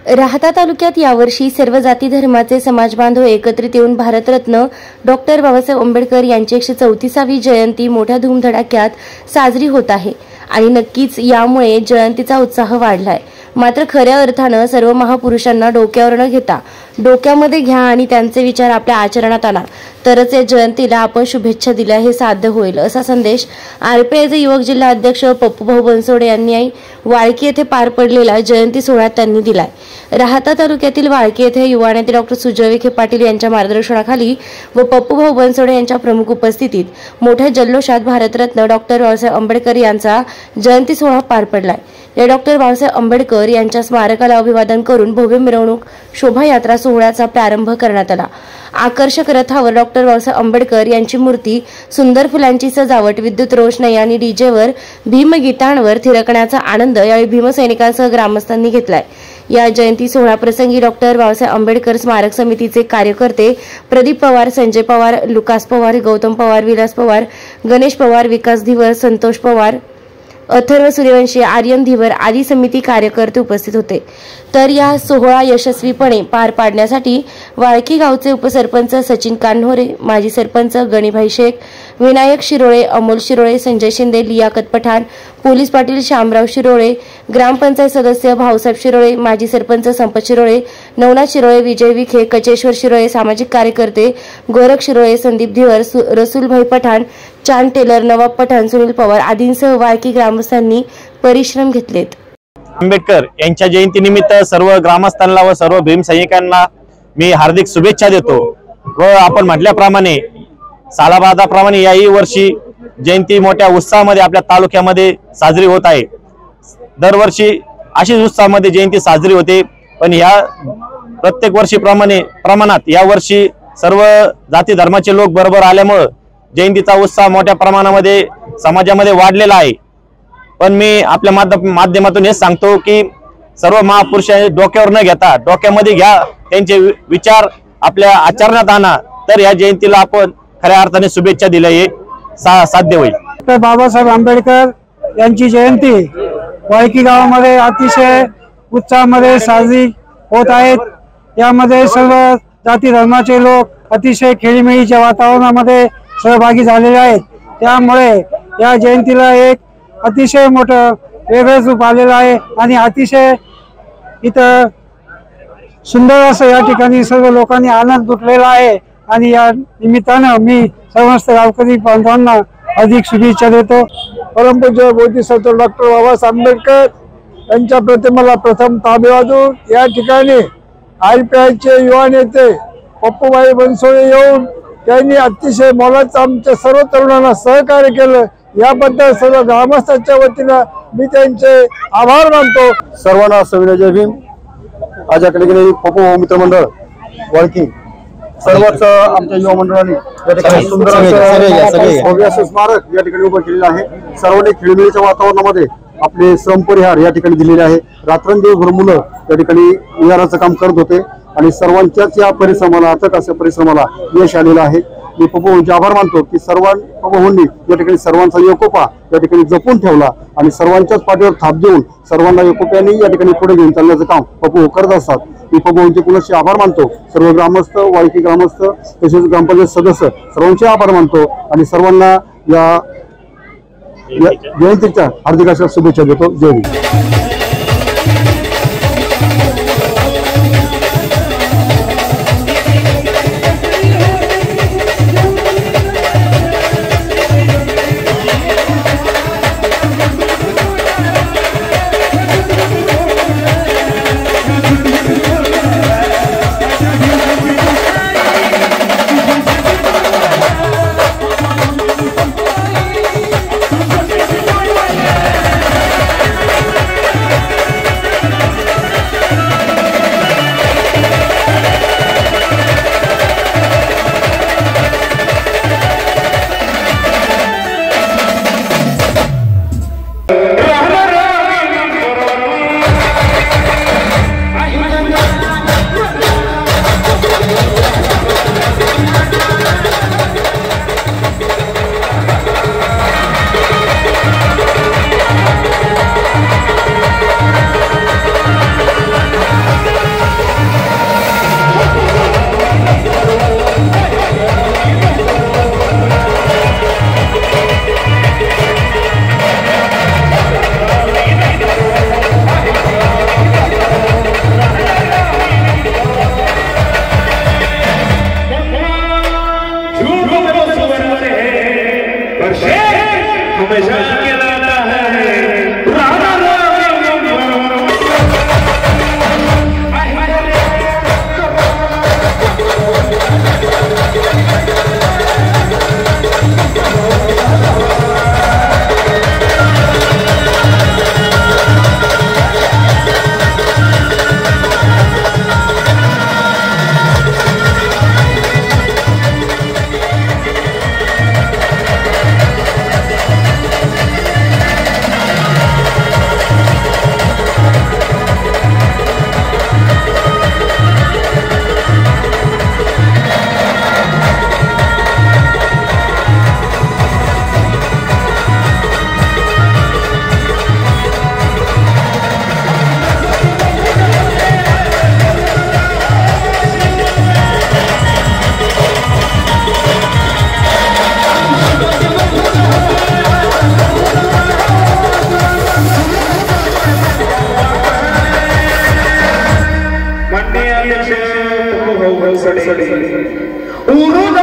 राहता तालुक्यात यावर्षी सर्व जाती धर्माचे समाजबांधव एकत्रित येऊन भारतरत्न डॉक्टर बाबासाहेब आंबेडकर यांची 134वी जयंती मोठ्या धूमधडाक्यात साजरी होत आहे आणि नक्कीच यामुळे जयंतीचा उत्साह वाढलाय। मात्र खऱ्या अर्थानं सर्व महापुरुषांना डोक्यावर न घेता डोक्यामध्ये घ्या आणि त्यांचे विचार आपल्या आचरणात आणा तरच या जयंतीला आपण शुभेच्छा दिल्या हे साध्य होईल, असा संदेश आरपीआयचे युवक जिल्हा अध्यक्ष पप्पूभाऊ बनसोडे यांनी वाळकी येथे पार पडलेल्या जयंती सोहळ्यात त्यांनी दिलाय। राहता तालुक्यातील वाळकी येथे युवा नेते डॉक्टर सुजय विखे पाटील यांच्या मार्गदर्शनाखाली व पप्पूभाऊ बनसोडे यांच्या प्रमुख उपस्थितीत मोठ्या जल्लोषात भारतरत्न डॉक्टर बाबासाहेब आंबेडकर यांचा जयंती सोहळा पार पडलाय। या डॉक्टर बाबासाहेब आंबेडकर यांच्या स्मारकाला अभिवादन करून भव्य मिरवणूक शोभायात्रा सोहळ्याचा प्रारंभ करण्यात आला। आकर्षक रथावर डॉक्टर बाबासाहेब आंबेडकर यांची मूर्ती, सुंदर फुलांची सजावट, विद्युत रोषणाई आणि डीजेवर भीमगीतांवर थिरकण्याचा आनंद यावेळी भीमसैनिकांसह ग्रामस्थांनी घेतलाय। या जयंती सोहळा प्रसंगी डॉक्टर बाबासाहेब आंबेडकर स्मारक समितीचे कार्यकर्ते प्रदीप पवार, संजय पवार, लुकास पवार, गौतम पवार, विलास पवार, गणेश पवार, विकास धीवर, संतोष पवार, अथर्व सूर्यवंशी, आर्यन धीवर आदी समिती कार्यकर्ते उपस्थित होते। तर या सोहळा यशस्वीपणे पार पाडण्यासाठी वाळकी गावचे उपसरपंच सचिन कान्होरे, माजी सरपंच गणीभाई शेख, विनायक शिरोळे, अमोल शिरोळे, संजय शिंदे, लियाकत पठाण, पोलीस पाटील शामराव शिरोळे, ग्रामपंचायत सदस्य भाऊसाहेब शिरोळे, माजी सरपंच संपत शिरोळे, नवनाथ शिरोळे, विजय विखे, कचेश्वर शिरोळे, सामाजिक कार्यकर्ते गोरख शिरोळे, संदीप धीवर, रसूलभाई पठाण, चांद टेलर, नवाब पठाण, सुनील पवार आदींसह वाळकी ग्रामस्थांनी परिश्रम घेतलेत। आंबेडकर यांच्या जयंतीनिमित्त सर्व ग्रामस्थांना व सर्व भीमसैनिकांना मी हार्दिक शुभेच्छा देतो व आपण म्हटल्याप्रमाणे सालाबादाप्रमाणे याही वर्षी जयंती मोठ्या उत्साहामध्ये आपल्या तालुक्यामध्ये साजरी होत आहे। दरवर्षी अशीच उत्साहामध्ये जयंती साजरी होते, पण या प्रत्येक वर्षी प्रमाणात या वर्षी सर्व जाती धर्माचे लोक बरोबर आल्यामुळे जयंतीचा उत्साह मोठ्या प्रमाणामध्ये समाजामध्ये वाढलेला आहे। पण मी आपल्या माध्यमातून हे सांगतो की सर्व महापुरुषांनी डोक्यावर न घेता डोक्यामध्ये घ्या, त्यांचे विचार आपल्या आचरणात आणा, तर या जयंतीला आपण खऱ्या अर्थाने शुभेच्छा दिल्या हे साध्य होईल। डॉक्टर बाबासाहेब आंबेडकर यांची जयंती वाळकी गावामध्ये अतिशय उत्साहामध्ये साजरी होत आहेत। यामध्ये सर्व जाती धर्माचे लोक अतिशय खेळीमेळीच्या वातावरणामध्ये सहभागी झालेले आहेत। त्यामुळे या जयंतीला एक अतिशय मोठं वेगळंच रूप आलेलं आहे आणि अतिशय इथं सुंदर असं या ठिकाणी सर्व लोकांनी आनंद लुटलेला आहे आणि या निमित्तानं मी समस्त गावकरी बांधवांना अधिक शुभेच्छा देतो। परमपूज्य बोधिसत्व डॉक्टर बाबासाहेब आंबेडकर यांच्या प्रतिमेला प्रथम अभिवादन। या ठिकाणी आरपीआयचे युवा नेते पप्पूभाई बनसोडे येऊन त्यांनी अतिशय मोलाचं आमच्या सर्व तरुणांना सहकार्य केलं, याबद्दल सर्व ग्रामस्थांच्या वतीनं मी त्यांचे आभार मानतो। सर्वांना सविनय भीम। आज याकडे पप्पूभाऊ मित्रमंडळ वाळकी सर्वच आमच्या युवा मंडळाने या ठिकाणी सुंदर असं स्मारक या ठिकाणी उभं केलेलं आहे। सर्वांनी खेळीमेळीच्या वातावरणामध्ये आपले श्रमपरिहार या ठिकाणी दिलेले आहे। रात्रंदिवस मुलं या ठिकाणी विहाराचं काम करत होते आणि सर्वांच्याच या परिश्रमाला, अथक अशा परिश्रमाला यश आलेलं आहे। मी पप्पूभाऊंचे आभार मानतो की पप्पूभाऊंनी या ठिकाणी सर्वांचा एकोपा या ठिकाणी जपून ठेवला आणि सर्वांच्याच पाठीवर थाप देऊन सर्वांना एकोप्याने या ठिकाणी पुढे घेऊन चालण्याचं काम पप्पूभाऊ करत असतात। मी पप्पूभाऊंचे पुनश्च आभार मानतो। सर्व ग्रामस्थ, वाळकी ग्रामस्थ तसेच ग्रामपंचायत सदस्य सर्वांचे आभार मानतो आणि सर्वांना या जयंतीच्या हार्दिक अशा शुभेच्छा देतो। जय हिंद। माननीय अध्यक्ष पप्पूभाऊ बनसोडे उरुद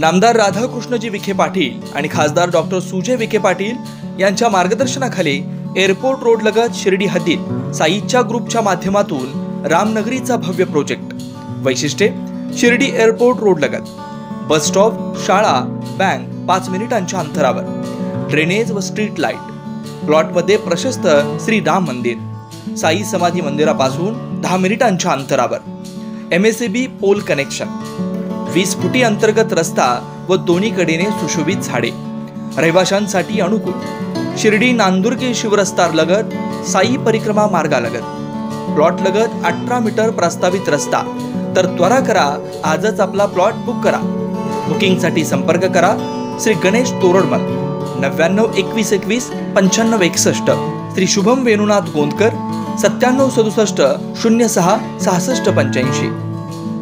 नामदार राधाकृष्णजी विखे पाटील आणि खासदार डॉक्टर सुजय विखे पाटील यांच्या मार्गदर्शनाखाली एअरपोर्ट रोड लगत शिर्डी हद्दीत साईच्या ग्रुपच्या माध्यमातून रामनगरीचा भव्य प्रोजेक्ट। वैशिष्ट्ये शिर्डी एअरपोर्ट रोड लगत बस स्टॉप, शाळा, बँक 5 मिनिटांच्या अंतरावर, ड्रेनेज व स्ट्रीट लाईट, प्लॉटमध्ये प्रशस्त श्री राम मंदिर, साई समाधी मंदिरापासून 10 मिनिटांच्या अंतरावर, MSAB पोल कनेक्शन, 20 फुटी अंतर्गत रस्ता व दोन्ही कडेने सुशोभित झाडे, रहिवाशांसाठी अनुकूल, शिर्डी नांदुर्गे शिवरस्ता लगत साई परिक्रमा मार्गालगत, प्लॉट लगत 18 मीटर प्रस्तावित रस्ता। तर त्वरा करा, आजच आपला प्लॉट बुक करा। बुकिंगसाठी संपर्क करा श्री गणेश तोरडमल 99 21 21 95 61, श्री शुभम वेणुनाथ गोंदकर 97 67 06 66 85।